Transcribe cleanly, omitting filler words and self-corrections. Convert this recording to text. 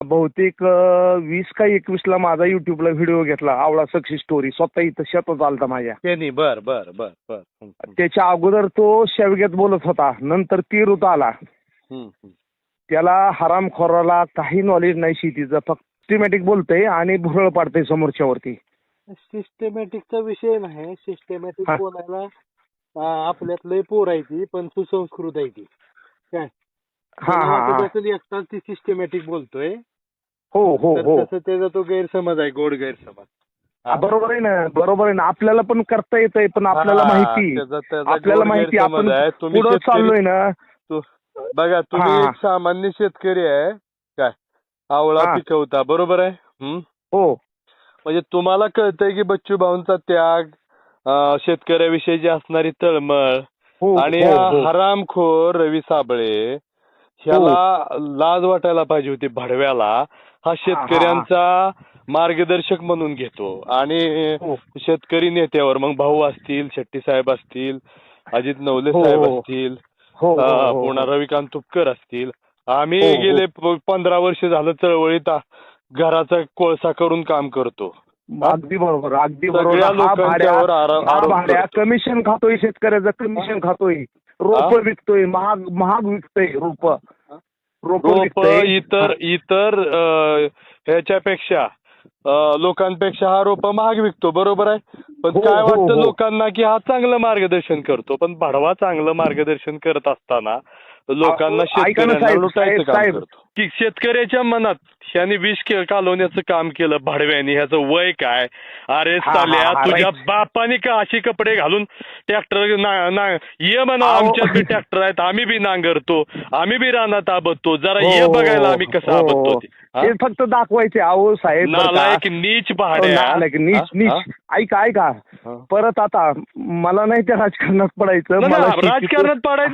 बहुतेक 20 का 21ला माझा युट्यूबला व्हिडिओ घेतला, आवळा सक्सेस स्टोरी. स्वतः इथं शेतात आलता माझ्या. त्यांनी बर बर बर बर त्याच्या अगोदर तो शेवग्यात बोलत होता, नंतर ती ऋतू आला. त्याला हरामखोराला काही नॉलेज नाही शेतीचं, फक्त सिस्टमॅटिक बोलतंय आणि भुरळ पाडतंय समोरच्यावरती. सिस्टमॅटिकचा विषय नाही. सिस्टमॅटिक बोलायला आपल्यात लय पोर आहे ती, पण सुसंस्कृत आहे ती. काय एकटाच ती सिस्टमॅटिक बोलतोय. हो हो हो, तसं त्याचा तो गैरसमज आहे, गोड गैरसमज. बरोबर आहे ना, बरोबर आहे ना. आपल्याला पण करता येतंय, पण आपल्याला माहिती, आपल्याला माहिती आपण पुढे चाललोय ना. बघा तुम्ही एक सामान्य शेतकरी आहे काय, आवळा पिकवता, बरोबर आहे. हो, म्हणजे तुम्हाला कळतंय की बच्चू भाऊंचा त्याग, शेतकऱ्याविषयीची असणारी तळमळ, आणि हरामखोर रवी साबळे ह्याला लाज वाटायला पाहिजे होती. भडव्याला हा शेतकऱ्यांचा मार्गदर्शक म्हणून घेतो, आणि शेतकरी नेत्यावर मग भाऊ असतील, शेट्टी साहेब असतील, अजित नवले साहेब असतील, पुन्हा रविकांत तुपकर असतील. आम्ही गेले 15 वर्ष झालं चळवळीत घराचा कोळसा करून काम करतो. अगदी बरोबर, अगदी बरोबर. कमिशन खातोय, शेतकऱ्याचं कमिशन खातोय, रोप विकतोय, महाग विकतोय रोप. इतर ह्याच्यापेक्षा लोकांपेक्षा हा रोप महाग विकतो, बरोबर आहे. पण काय वाटतं लोकांना की हा चांगलं मार्गदर्शन करतो, पण भडवा चांगलं मार्गदर्शन करत असताना लोकांना शेतकऱ्यांना लुटायचं काम करतो. की शेतकऱ्याच्या मनात ह्याने विष कालवण्याचं काम केलं भडव्याने. ह्याचं वय काय, अरे साल्या तुझ्या बापाने का असे कपडे घालून ट्रॅक्टर ये म्हणा, आमच्यात ट्रॅक्टर आहेत, आम्ही बी नांगरतो, आम्ही बी रानात आबदतो, जरा ये बघायला आम्ही कसं आबदतो. ते फक्त दाखवायचे. अहो साहेब, नालायक नीच भाड्या, नीच. ऐका परत आता मला नाही त्या राजकारणात पडायचं, मला राजकारणात पडायचं